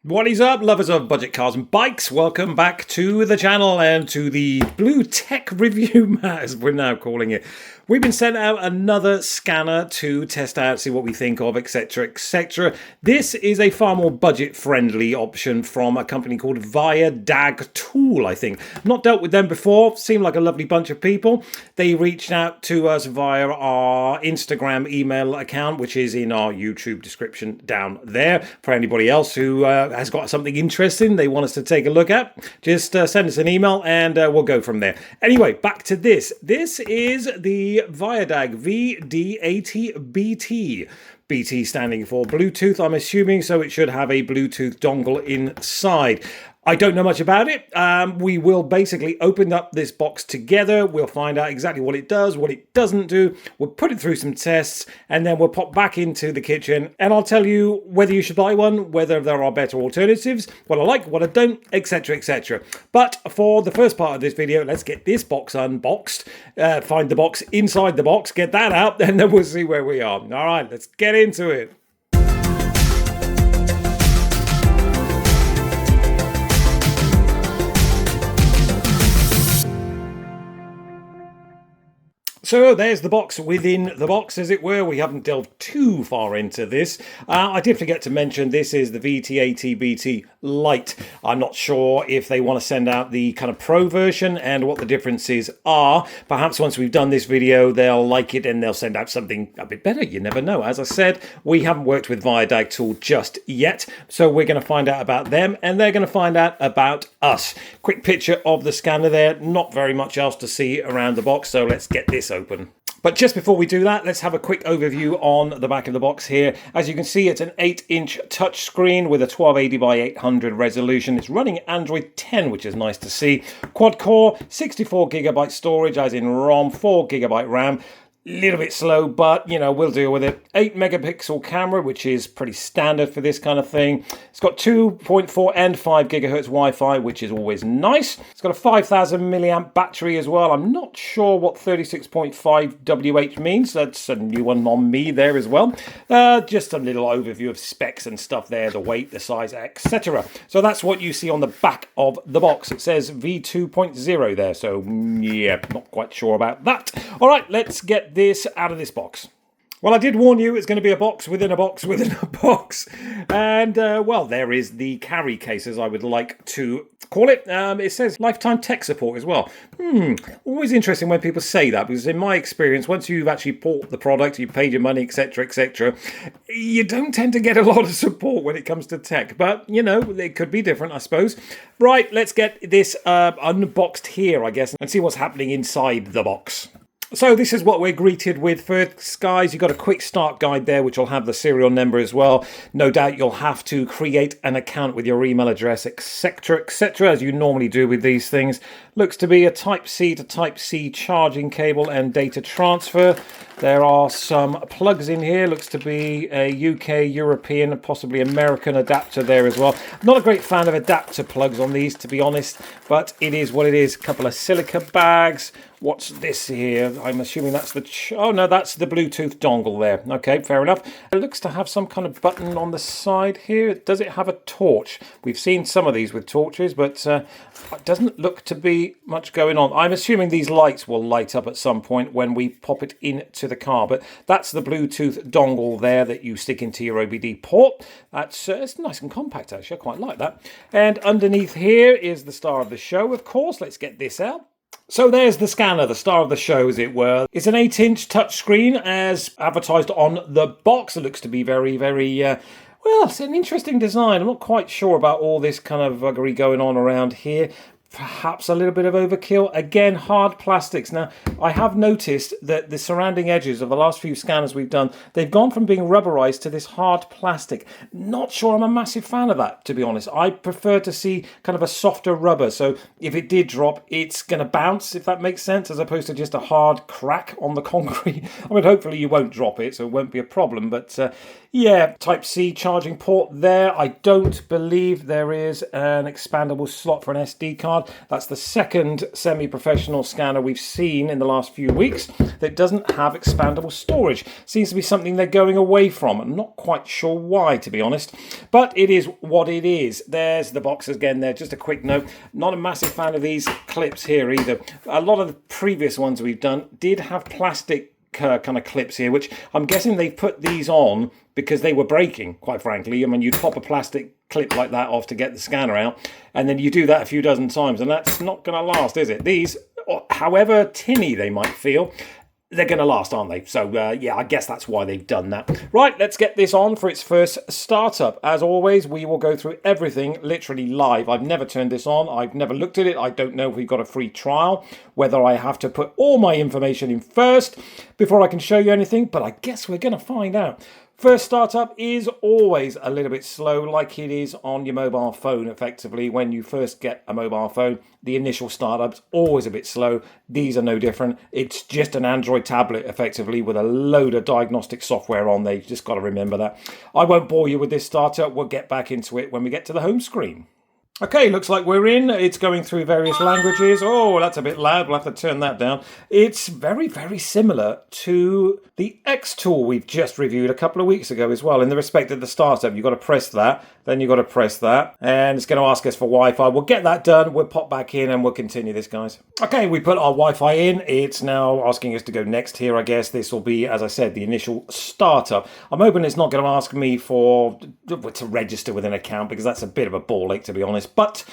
What is up, lovers of budget cars and bikes? Welcome back to the channel and to the Blue Tech Review, as we're now calling it. We've been sent out another scanner to test out, see what we think of, etc, etc. This is a far more budget-friendly option from a company called Viadag tool, I think. Not dealt with them before, seemed like a lovely bunch of people. They reached out to us via our Instagram email account, which is in our YouTube description down there. For anybody else who has got something interesting they want us to take a look at, just send us an email and we'll go from there. Anyway, back to this. This is the Viadag Vd80BT. BT standing for Bluetooth, I'm assuming, so it should have a Bluetooth dongle inside. I don't know much about it. We will basically open up this box together. We'll find out exactly what it does, what it doesn't do. We'll put it through some tests, and then we'll pop back into the kitchen, and I'll tell you whether you should buy one, whether there are better alternatives, what I like, what I don't, etc, etc. But for the first part of this video, let's get this box unboxed, find the box inside the box, get that out, and then we'll see where we are. All right, let's get into it. So there's the box within the box, as it were. We haven't delved too far into this. I did forget to mention this is the VD80BT Lite. I'm not sure if they want to send out the kind of pro version and what the differences are. Perhaps once we've done this video, they'll like it and they'll send out something a bit better. You never know. As I said, we haven't worked with Viadag tool just yet. So we're going to find out about them and they're going to find out about us. Quick picture of the scanner there. Not very much else to see around the box. So let's get this open. But just before we do that, let's have a quick overview on the back of the box here. As you can see, it's an 8-inch touchscreen with a 1280 by 800 resolution. It's running Android 10, which is nice to see. Quad core, 64GB storage, as in ROM, 4GB RAM. Little bit slow, but you know, we'll deal with it. 8-megapixel camera, which is pretty standard for this kind of thing. It's got 2.4 and 5 gigahertz Wi-Fi, which is always nice. It's got a 5,000 milliamp battery as well. I'm not sure what 36.5 WH means. That's a new one on me there as well. Just a little overview of specs and stuff there, the weight, the size, etc. So that's what you see on the back of the box. It says V2.0 there, so yeah, not quite sure about that. All right, let's get this out of this box. Well, I did warn you it's going to be a box within a box within a box. And, well, there is the carry case, as I would like to call it. It says lifetime tech support as well. Always interesting when people say that, because in my experience, once you've actually bought the product, you've paid your money, etc, etc, you don't tend to get a lot of support when it comes to tech. But, you know, it could be different, I suppose. Right, let's get this unboxed here, I guess, and see what's happening inside the box. So this is what we're greeted with first, guys. You've got a quick start guide there, which will have the serial number as well. No doubt you'll have to create an account with your email address, etc, etc, as you normally do with these things. Looks to be a Type-C to Type-C charging cable and data transfer. There are some plugs in here. Looks to be a UK, European, and possibly American adapter there as well. Not a great fan of adapter plugs on these, to be honest, but it is what it is. A couple of silica bags. What's this here? I'm assuming that's the... oh, no, that's the Bluetooth dongle there. Okay, fair enough. It looks to have some kind of button on the side here. Does it have a torch? We've seen some of these with torches, but it doesn't look to be much going on. I'm assuming these lights will light up at some point when we pop it into the car, but that's the Bluetooth dongle there that you stick into your OBD port. That's it's nice and compact, actually. I quite like that. And underneath here is the star of the show, of course. Let's get this out. So there's the scanner, the star of the show, as it were. It's an 8-inch touchscreen, as advertised on the box. It looks to be very, very... well, it's an interesting design. I'm not quite sure about all this kind of buggery going on around here. Perhaps a little bit of overkill. Again, hard plastics. Now, I have noticed that the surrounding edges of the last few scanners we've done, they've gone from being rubberized to this hard plastic. Not sure I'm a massive fan of that, to be honest. I prefer to see kind of a softer rubber. So if it did drop, it's going to bounce, if that makes sense, as opposed to just a hard crack on the concrete. I mean, hopefully you won't drop it, so it won't be a problem. But yeah, Type-C charging port there. I don't believe there is an expandable slot for an SD card. card. That's the second semi-professional scanner we've seen in the last few weeks that doesn't have expandable storage. Seems to be something they're going away from. I'm not quite sure why, to be honest, but it is what it is. There's the box again there. Just a quick note, not a massive fan of these clips here either. A lot of the previous ones we've done did have plastic kind of clips here, which I'm guessing they put these on because they were breaking, quite frankly. I mean, you'd pop a plastic clip like that off to get the scanner out, and then you do that a few dozen times, and that's not going to last, is it? These, however tinny they might feel, they're going to last, aren't they? So, yeah, I guess that's why they've done that. Right, let's get this on for its first startup. As always, we will go through everything literally live. I've never turned this on. I've never looked at it. I don't know if we've got a free trial, whether I have to put all my information in first before I can show you anything, but I guess we're going to find out. First startup is always a little bit slow, like it is on your mobile phone, effectively. When you first get a mobile phone, the initial startup's always a bit slow. These are no different. It's just an Android tablet, effectively, with a load of diagnostic software on there. You've just got to remember that. I won't bore you with this startup. We'll get back into it when we get to the home screen. Okay, looks like we're in. It's going through various languages. Oh, that's a bit loud. We'll have to turn that down. It's very, very similar to the X tool we've just reviewed a couple of weeks ago as well. In the respect of the startup, you've got to press that, then you've got to press that, and it's going to ask us for Wi-Fi. We'll get that done. We'll pop back in and we'll continue this, guys. Okay, we put our Wi-Fi in. It's now asking us to go next here, I guess. This will be, as I said, the initial startup. I'm hoping it's not going to ask me to register with an account, because that's a bit of a ball ache, to be honest. But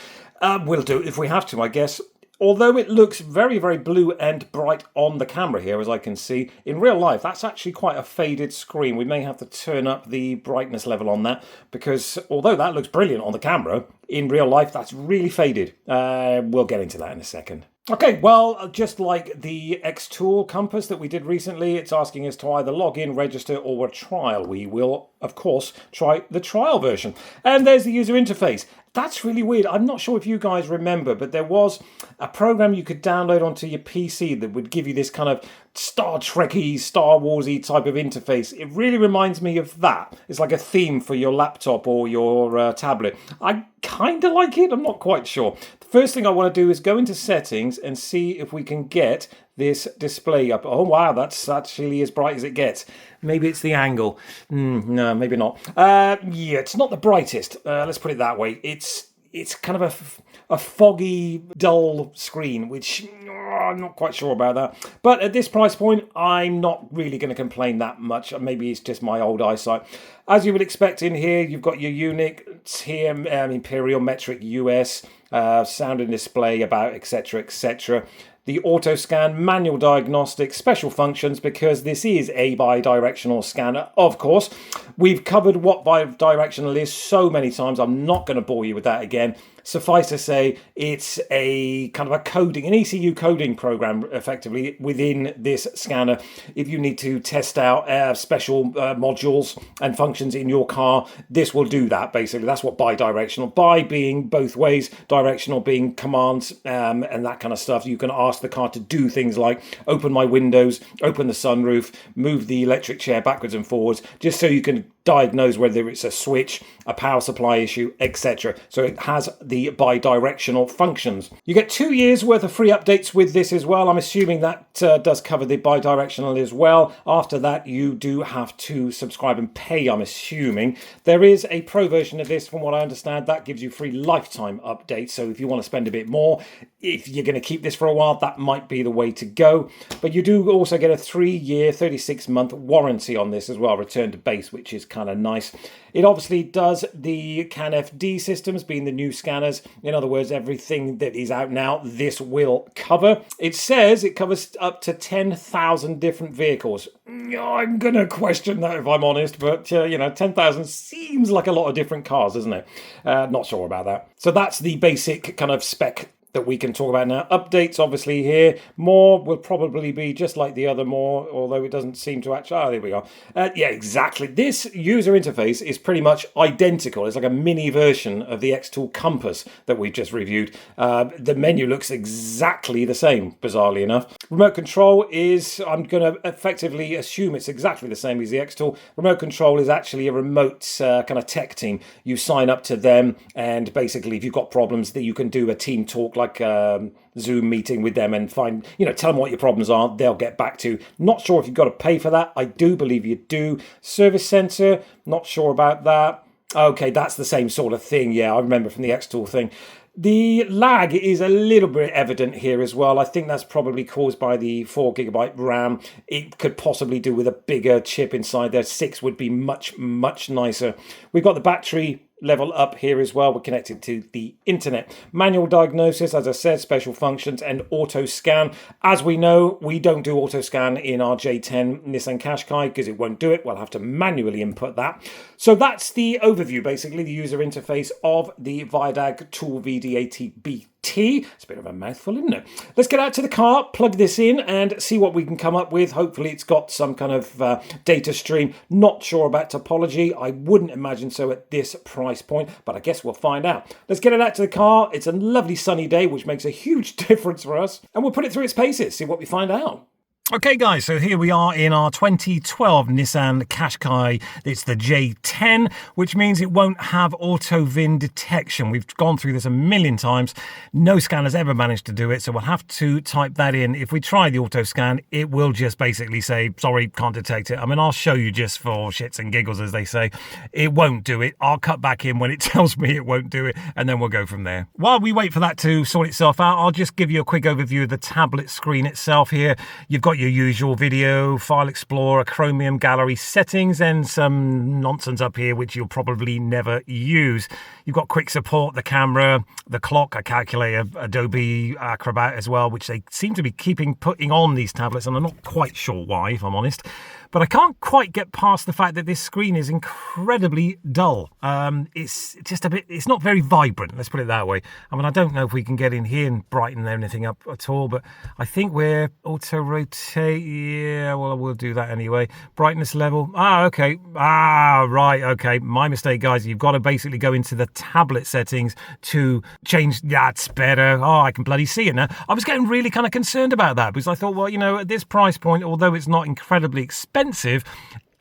we'll do it if we have to, I guess. Although it looks very, very blue and bright on the camera here, as I can see, in real life, that's actually quite a faded screen. We may have to turn up the brightness level on that, because although that looks brilliant on the camera, in real life, that's really faded. We'll get into that in a second. Okay, well, just like the X-Tool compass that we did recently, it's asking us to either log in, register, or a trial. We will, of course, try the trial version. And there's the user interface. That's really weird. I'm not sure if you guys remember, but there was a program you could download onto your PC that would give you this kind of Star Trek-y, Star Wars-y type of interface. It really reminds me of that. It's like a theme for your laptop or your tablet. I kind of like it. I'm not quite sure. The first thing I want to do is go into settings and see if we can get this display up. Oh, wow, that's actually as bright as it gets. Maybe it's the angle. No, maybe not. Yeah, it's not the brightest. Let's put it that way. It's kind of a foggy, dull screen, which I'm not quite sure about that. But at this price point, I'm not really going to complain that much. Maybe it's just my old eyesight. As you would expect in here, you've got your Unix here, Imperial, Metric, US, sound and display, about, etc., etc. The auto scan, manual diagnostic, special functions, because this is a bi-directional scanner, of course. We've covered what bi-directional is so many times, I'm not going to bore you with that again. Suffice to say, it's a kind of a coding, an ECU coding program, effectively, within this scanner. If you need to test out special modules and functions in your car, this will do that, basically. That's what bi-directional, bi being both ways, directional being commands and that kind of stuff. You can ask the car to do things like open my windows, open the sunroof, move the electric chair backwards and forwards, just so you can diagnose whether it's a switch, a power supply issue, etc. So it has the bi-directional functions. You get 2 years worth of free updates with this as well. I'm assuming that does cover the bi-directional as well. After that, you do have to subscribe and pay, I'm assuming. There is a pro version of this, from what I understand, that gives you free lifetime updates. So if you want to spend a bit more, if you're going to keep this for a while, that might be the way to go. But you do also get a 3-year, 36-month warranty on this as well, return to base, which is kind of nice. It obviously does the CAN-FD systems, being the new scanners. In other words, everything that is out now, this will cover. It says it covers up to 10,000 different vehicles. I'm going to question that, if I'm honest, but 10,000 seems like a lot of different cars, doesn't it? Not sure about that. So that's the basic kind of spec that we can talk about now. Updates, obviously, here. More will probably be just like the other more, although it doesn't seem to actually... Oh, there we go. Yeah, exactly. This user interface is pretty much identical. It's like a mini version of the X-Tool compass that we just reviewed. The menu looks exactly the same, bizarrely enough. Remote control is... I'm going to effectively assume it's exactly the same as the X-Tool. Remote control is actually a remote kind of tech team. You sign up to them, and basically, if you've got problems, that you can do a team talk like like a Zoom meeting with them and find, tell them what your problems are. They'll get back to you. Not sure if you've got to pay for that. I do believe you do. Service center, not sure about that. Okay, that's the same sort of thing. Yeah, I remember from the X-Tool thing. The lag is a little bit evident here as well. I think that's probably caused by the 4GB RAM. It could possibly do with a bigger chip inside there. 6 would be much, much nicer. We've got the battery level up here as well. We're connected to the internet. Manual diagnosis, as I said, special functions and auto scan. As we know, we don't do auto scan in our J10 Nissan Qashqai because it won't do it. We'll have to manually input that. So that's the overview, basically, the user interface of the Viadag Tool VD80BT. It's a bit of a mouthful, isn't it? Let's get out to the car, plug this in and see what we can come up with. Hopefully it's got some kind of data stream. Not sure about topology. I wouldn't imagine so at this price point, but I guess we'll find out. Let's get it out to the car. It's a lovely sunny day, which makes a huge difference for us. And we'll put it through its paces, see what we find out. Okay guys, so here we are in our 2012 Nissan Qashqai. It's the J10, which means it won't have auto VIN detection. We've gone through this a million times. No scanner's ever managed to do it, so we'll have to type that in. If we try the auto scan, it will just basically say, sorry, can't detect it. I mean, I'll show you just for shits and giggles, as they say. It won't do it. I'll cut back in when it tells me it won't do it, and then we'll go from there. While we wait for that to sort itself out, I'll just give you a quick overview of the tablet screen itself here. You've got your usual video, file explorer, Chromium gallery settings, and some nonsense up here which you'll probably never use. You've got quick support, the camera, the clock, a calculator, Adobe Acrobat as well, which they seem to be putting on these tablets, and I'm not quite sure why, if I'm honest. But I can't quite get past the fact that this screen is incredibly dull. It's just a bit, it's not very vibrant, let's put it that way. I mean, I don't know if we can get in here and brighten anything up at all, but I think we're auto-rotate. Yeah, well, we'll do that anyway. Brightness level. Okay. Right. Okay. My mistake, guys. You've got to basically go into the tablet settings to change. That's better. Oh, I can bloody see it now. I was getting really kind of concerned about that because I thought, well, at this price point, although it's not incredibly expensive,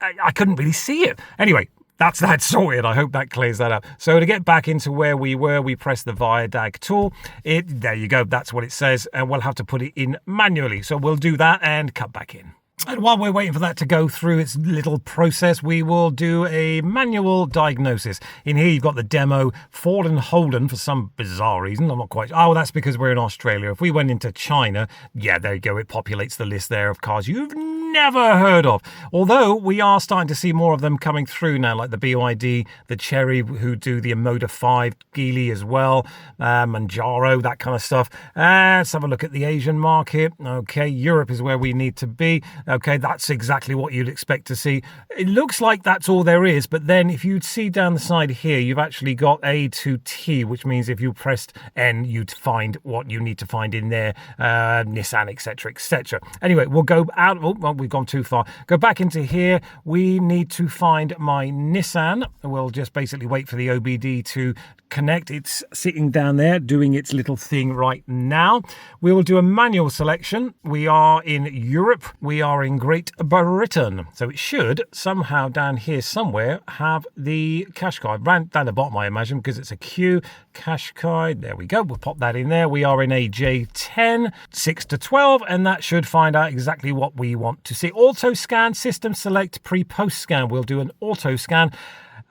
I couldn't really see it. Anyway, that's that sorted. I hope that clears that up. So to get back into where we were, we press the Viadag tool. There you go. That's what it says. And we'll have to put it in manually. So we'll do that and cut back in. And while we're waiting for that to go through its little process, we will do a manual diagnosis. In here, you've got the demo, Ford and Holden, for some bizarre reason. I'm not quite sure. Oh, that's because we're in Australia. If we went into China, yeah, there you go. It populates the list there of cars you've never heard of. Although we are starting to see more of them coming through now, like the BYD, the Chery, who do the Moda 5, Geely as well, Manjaro, that kind of stuff. Let's have a look at the Asian market. Okay, Europe is where we need to be. Okay, that's exactly what you'd expect to see. It looks like that's all there is, but then if you'd see down the side here, you've actually got A to T, which means if you pressed N, you'd find what you need to find in there, Nissan, etc., etc. Anyway, we'll go out. Oh, well, we've gone too far. Go back into here. We need to find my Nissan. We'll just basically wait for the OBD to connect. It's sitting down there doing its little thing right now. We will do a manual selection. We are in Europe. We are in Great Britain. So it should somehow down here somewhere have the Qashqai. Down the bottom, I imagine, because it's a Q. Qashqai. There we go. We'll pop that in there. We are in a J10, 6 to 12, and that should find out exactly what we want to see. Auto scan, system select, pre-post scan. We'll do an auto scan.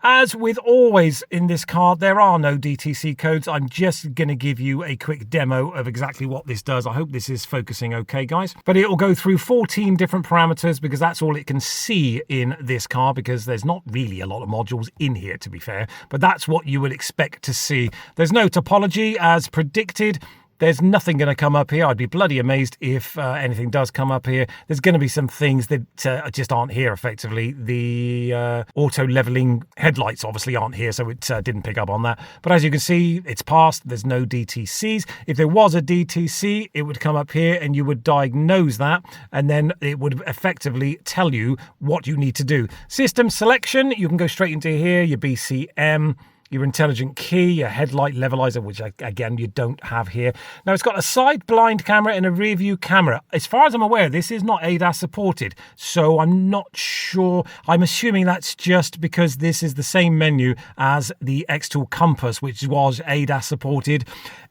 As with always in this car, there are no DTC codes. I'm just going to give you a quick demo of exactly what this does. I hope this is focusing okay, guys. But it will go through 14 different parameters because that's all it can see in this car, because there's not really a lot of modules in here, to be fair. But that's what you would expect to see. There's no topology as predicted. There's nothing going to come up here. I'd be bloody amazed if anything does come up here. There's going to be some things that just aren't here, effectively. The auto-leveling headlights obviously aren't here, so it didn't pick up on that. But as you can see, it's passed. There's no DTCs. If there was a DTC, it would come up here and you would diagnose that, and then it would effectively tell you what you need to do. System selection, you can go straight into here, your BCM, your intelligent key, your headlight levelizer, which again you don't have here. Now it's got a side blind camera and a rear view camera. As far as I'm aware, this is not ADAS supported, so I'm not sure. I'm assuming that's just because this is the same menu as the X-Tool Compass, which was ADAS supported.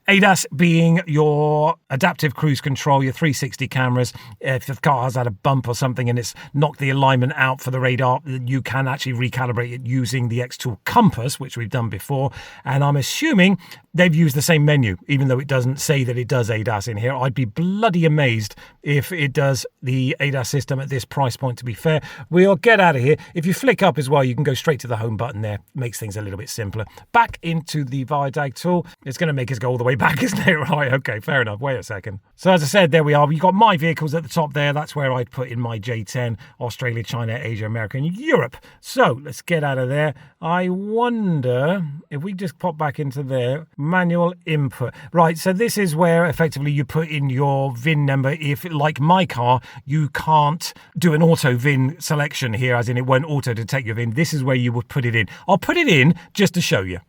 ADAS being your adaptive cruise control, your 360 cameras. If the car has had a bump or something and it's knocked the alignment out for the radar, you can actually recalibrate it using the X-Tool Compass, which we've done before. And I'm assuming they've used the same menu, even though it doesn't say that it does ADAS in here. I'd be bloody amazed if it does the ADAS system at this price point, to be fair. We'll get out of here. If you flick up as well, you can go straight to the home button there. Makes things a little bit simpler. Back into the Viadag tool. It's going to make us go all the way back, isn't it? Right, okay, fair enough. Wait a second. So as I said, there we are. You've got my vehicles at the top there. That's where I'd put in my J10, Australia, China, Asia, America, and Europe. So let's get out of there. I wonder if we just pop back into there. Manual input. Right, so this is where effectively you put in your VIN number. If, like my car, you can't do an auto VIN selection here, as in it won't auto detect your VIN. This is where you would put it in. I'll put it in just to show you.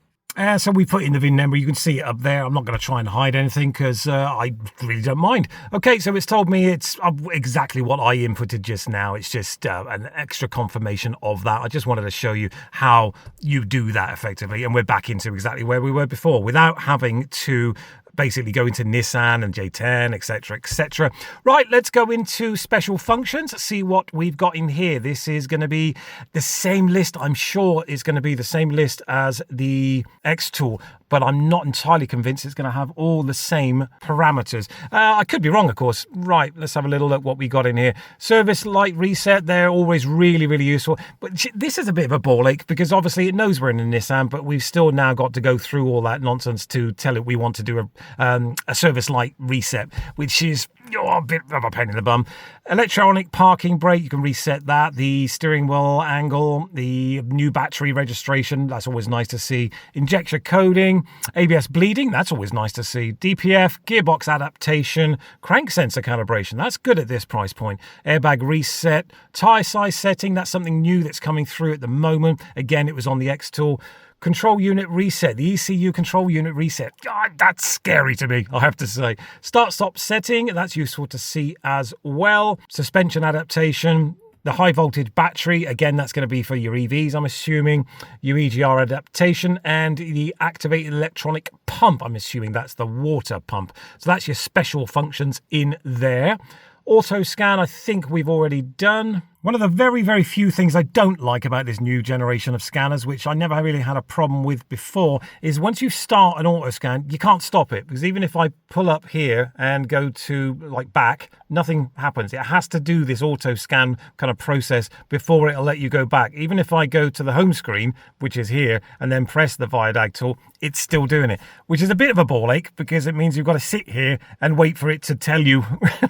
So we put in the VIN number. You can see it up there. I'm not going to try and hide anything because I really don't mind. Okay, so it's told me it's exactly what I inputted just now. It's just an extra confirmation of that. I just wanted to show you how you do that effectively. And we're back into exactly where we were before without having to basically go into Nissan and J10, etc., etc. Right, let's go into special functions, see what we've got in here. This is going to be the same list. I'm sure it's going to be the same list as the X-Tool, but I'm not entirely convinced it's going to have all the same parameters. I could be wrong, of course. Right, let's have a little look what we got in here. Service light reset, they're always really, really useful. But this is a bit of a ball ache because obviously it knows we're in a Nissan, but we've still now got to go through all that nonsense to tell it we want to do a service light reset, which is a bit of a pain in the bum. Electronic parking brake, you can reset that. The steering wheel angle, the new battery registration, that's always nice to see. Injector coding, ABS bleeding, that's always nice to see. DPF, gearbox adaptation, crank sensor calibration, that's good at this price point. Airbag reset, tyre size setting, that's something new that's coming through at the moment. Again, it was on the X-Tool. Control unit reset, the ECU control unit reset. God, that's scary to me, I have to say. Start-stop setting, that's useful to see as well. Suspension adaptation. The high voltage battery, again, that's going to be for your EVs, I'm assuming. Your EGR adaptation and the activated electronic pump. I'm assuming that's the water pump. So that's your special functions in there. Auto scan, I think we've already done. One of the very, very few things I don't like about this new generation of scanners, which I never really had a problem with before, is once you start an auto scan, you can't stop it. Because even if I pull up here and go to like back, nothing happens. It has to do this auto scan kind of process before it'll let you go back. Even if I go to the home screen, which is here, and then press the Viadag tool, it's still doing it, which is a bit of a ball ache because it means you've got to sit here and wait for it to tell you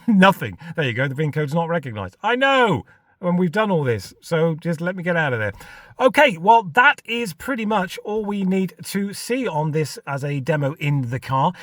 nothing. There you go. The VIN code's not recognized. I know. When we've done all this, so just let me get out of there. Okay, well, that is pretty much all we need to see on this as a demo in the car.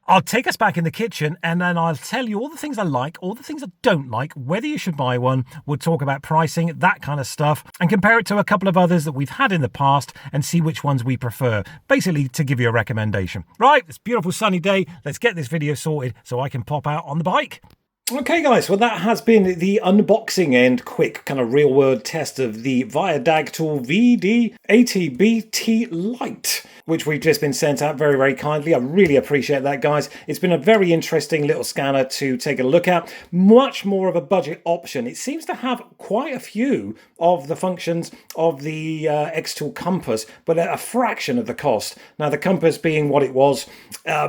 I'll take us back in the kitchen and then I'll tell you all the things I like, all the things I don't like, whether you should buy one. We'll talk about pricing, that kind of stuff, and compare it to a couple of others that we've had in the past and see which ones we prefer, basically to give you a recommendation. Right, it's a beautiful sunny day. Let's get this video sorted so I can pop out on the bike. Okay guys, well that has been the unboxing and quick kind of real world test of the Viadag tool VD80BT Lite, which we've just been sent out very, very kindly. I really appreciate that, guys. It's been a very interesting little scanner to take a look at. Much more of a budget option. It seems to have quite a few of the functions of the X-Tool Compass, but at a fraction of the cost. Now, the Compass being what it was,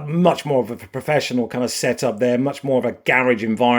much more of a professional kind of setup there, much more of a garage environment.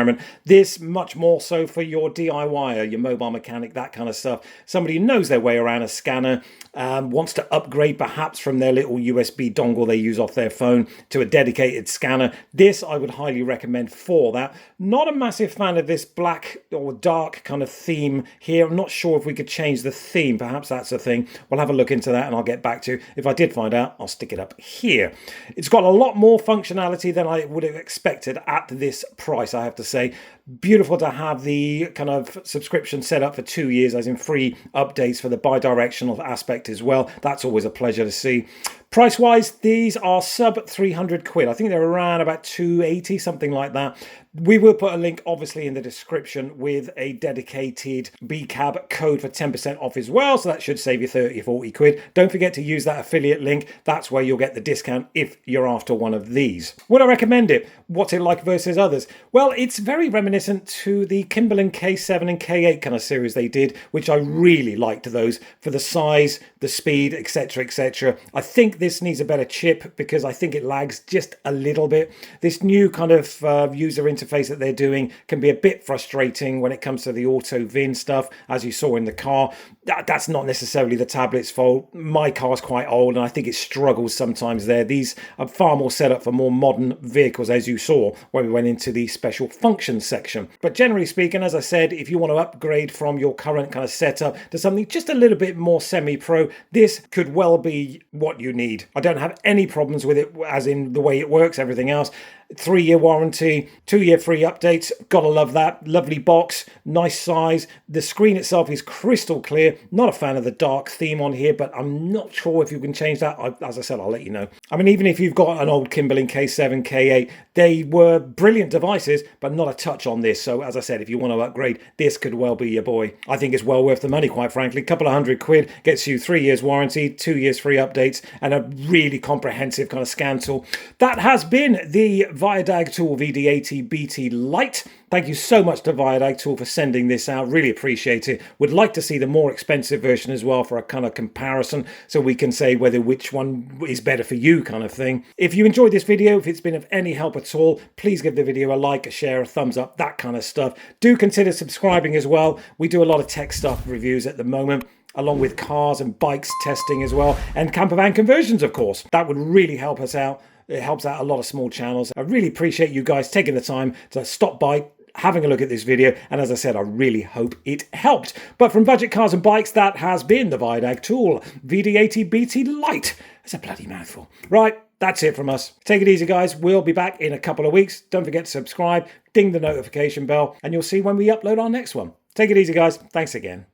This much more so for your DIYer, your mobile mechanic, that kind of stuff. Somebody who knows their way around a scanner, wants to upgrade perhaps from their their little USB dongle they use off their phone to a dedicated scanner. This I would highly recommend for that. Not a massive fan of this black or dark kind of theme here. I'm not sure if we could change the theme. Perhaps that's a thing. We'll have a look into that and I'll get back to you. If I did find out, I'll stick it up here. It's got a lot more functionality than I would have expected at this price, I have to say. Beautiful to have the kind of subscription set up for 2 years, as in free updates for the bi-directional aspect as well. That's always a pleasure to see. Price wise, these are sub 300 quid. I think they're around about 280, something like that. We will put a link obviously in the description with a dedicated BCAB code for 10% off as well. So that should save you 30 or 40 quid. Don't forget to use that affiliate link. That's where you'll get the discount if you're after one of these. Would I recommend it? What's it like versus others? Well, it's very reminiscent to the Kimberlin K7 and K8 kind of series they did, which I really liked those for the size, the speed, etc, etc. I think this needs a better chip because I think it lags just a little bit. This new kind of user interface that they're doing can be a bit frustrating when it comes to the auto VIN stuff, as you saw in the car. That's not necessarily the tablet's fault. My car's quite old and I think it struggles sometimes there. These are far more set up for more modern vehicles, as you saw when we went into the special functions section. But generally speaking, as I said, if you want to upgrade from your current kind of setup to something just a little bit more semi-pro, this could well be what you need. I don't have any problems with it, as in the way it works, everything else. 3-year warranty, 2-year free updates. Gotta love that. Lovely box, nice size. The screen itself is crystal clear. Not a fan of the dark theme on here, but I'm not sure if you can change that. As I said, I'll let you know. I mean, even if you've got an old Kimberlin K7, K8, they were brilliant devices, but not a touch on this. So as I said, if you want to upgrade, this could well be your boy. I think it's well worth the money, quite frankly. A couple of £100 gets you 3 years warranty, 2 years free updates, and a really comprehensive kind of scan tool. That has been the Viadag tool VD80BT Lite. Thank you so much to Viadag tool for sending this out. Really appreciate it. Would like to see the more expensive version as well for a kind of comparison, so we can say whether which one is better for you kind of thing. If you enjoyed this video, if it's been of any help at all, please give the video a like, a share, a thumbs up, that kind of stuff. Do consider subscribing as well. We do a lot of tech stuff reviews at the moment, along with cars and bikes testing as well, and camper van conversions, of course. That would really help us out. It helps out a lot of small channels. I really appreciate you guys taking the time to stop by, having a look at this video, and as I said, I really hope it helped. But from Budget Cars and Bikes, that has been the Viadag tool VD80BT Lite. That's a bloody mouthful. Right, that's it from us. Take it easy, guys. We'll be back in a couple of weeks. Don't forget to subscribe, ding the notification bell, and you'll see when we upload our next one. Take it easy, guys. Thanks again.